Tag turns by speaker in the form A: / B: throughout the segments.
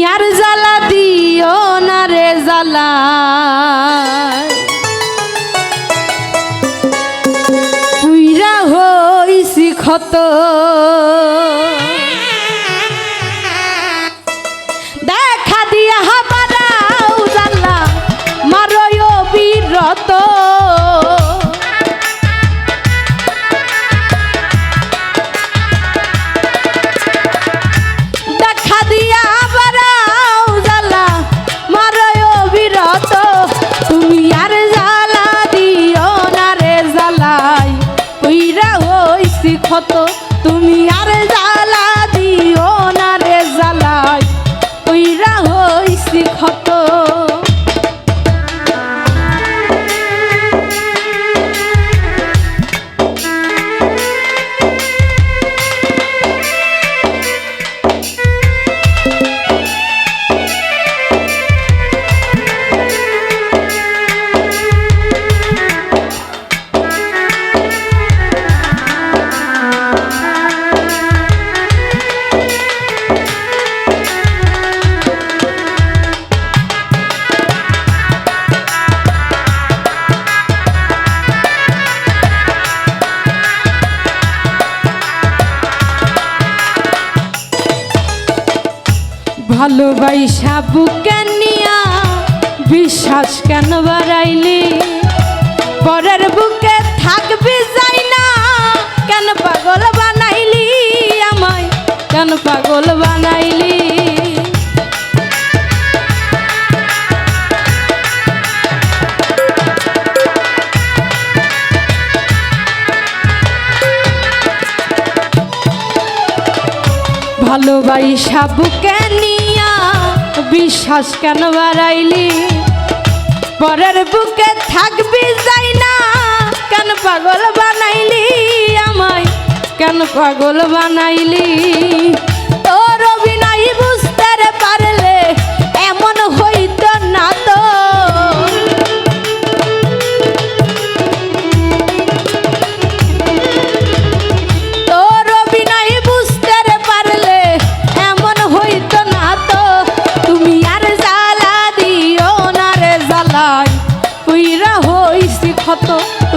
A: আর জ্বালা দিও না রে জ্বালা পুইরা হইছি ক্ষত দেখা দিয়া হাবারাও জ্বালা মারয় বিরত ক্ষত তুমি আর জ্বালা দিও না রে জ্বালাই কইরা হইছি ক্ষত ভালোবাসা বুকে নিয়া বিশ্বাস কেন বাড়াইলি পরের বুকে থাকবি যাই না কেন পাগল বানাইলি আমায় কেন পাগল বানাইলি ভালোবাসা বুকে নিয়া বিশ্বাস কেন বাড়াইলি পরের বুকে থাকবি যাই না কেন পাগল বানাইলি আমায় কেন পাগল বানাইলি তোর অভিনয় বুঝতে পারলে এমন হইতো না তো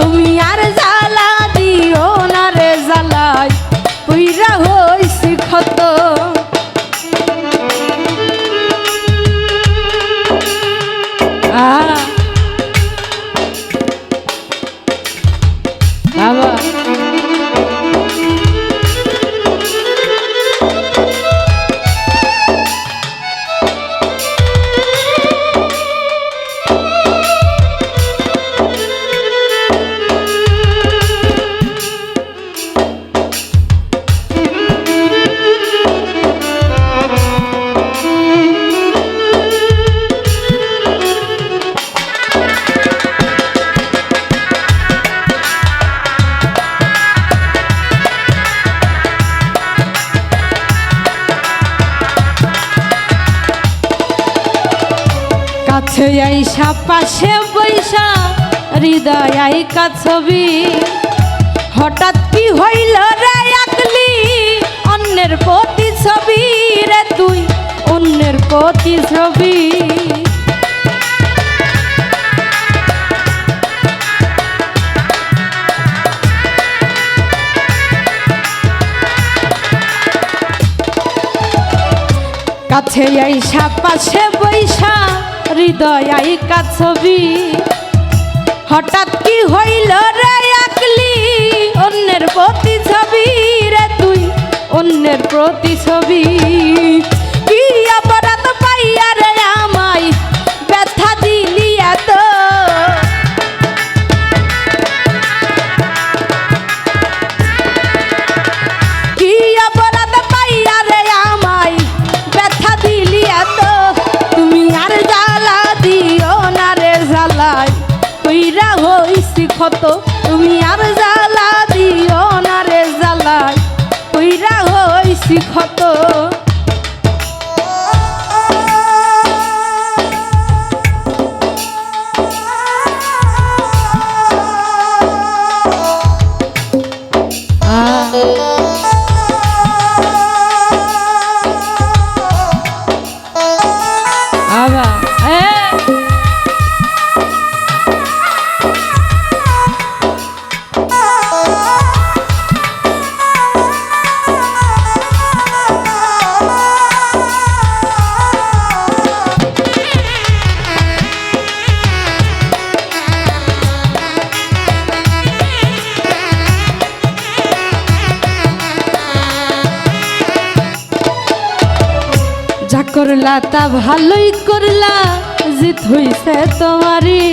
A: তুমি আর জ্বালা দিও না রে জ্বালাই পুইরা হইছি ক্ষত বাবা কাছে আইসা পাশে বৈশা হৃদয় আইকা ছবি হঠাৎ কি হইল রে আকলি অন্যের প্রতি ছবি রে তুই অন্যের প্রতি ছবি কাছে আইসা পাশে বৈশা হৃদয় আইকা ছবি হঠাৎ কি হইল রে আকলি অন্যের প্রতি ছবি রে তুই অন্যের প্রতি ছবি কি অপরাধ পাইয়া রে আমায় ব্যথা দিলি এত কি অপরাধ পাইয়া রে আমায় ব্যথা দিলি এত তুমি আর জ্বালা দিও না রে জ্বালাই কইরা হইছি ক্ষত তুমি আর জ্বালা দিও না রে জ্বালাই কইরা হইছি ক্ষত বাবা যা করলা তা ভালোই করলা, জিত হইছে তোমারই।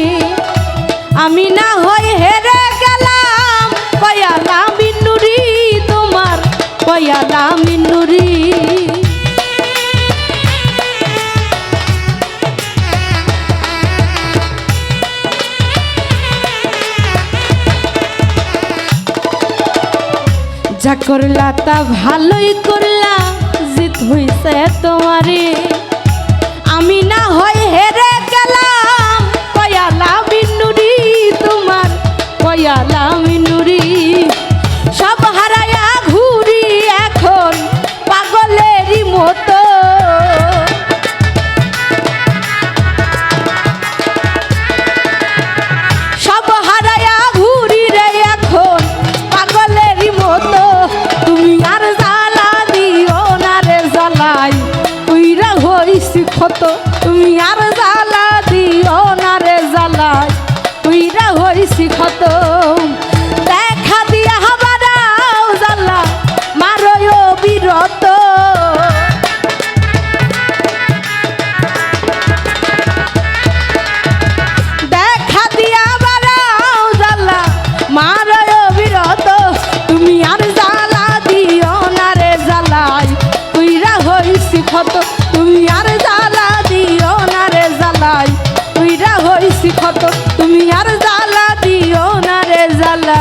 A: আমি না হয় হেরে গেলাম, পয়ালা মিনুরি তোমার, পয়ালা মিনুরি। যা করলা তা ভালোই করলা, জিত হইছে তোমারে। আমি না হয় হেরে গেলাম, পয়ালা মিনুরি তোমার, পয়ালা মিনুরি। সব হারায়া ঘুরি এখন পাগলেরই মতো, সব হারায়া ঘুরি রে এখন পাগলেরই মতো। তুমি আর জ্বালা দিও না রে জ্বালাই উইরা হইছি ক্ষত, তুমি আর জ্বালা দিও না রে জ্বালাই উইরা হইছি ক্ষত। দেখা দিয়া হাবারাও জ্বালা মারয় বিরত, দেখা দিয়া বারাও জ্বালা মারয় বিরত। তুমি আর জ্বালা দিও না রে জ্বালাই উইরা হইছি ক্ষত, তুমি আর জ্বালা দিও না রে জ্বালাই উইরা হইছি ক্ষত, তুমি আর জ্বালা দিও না রে জ্বালা।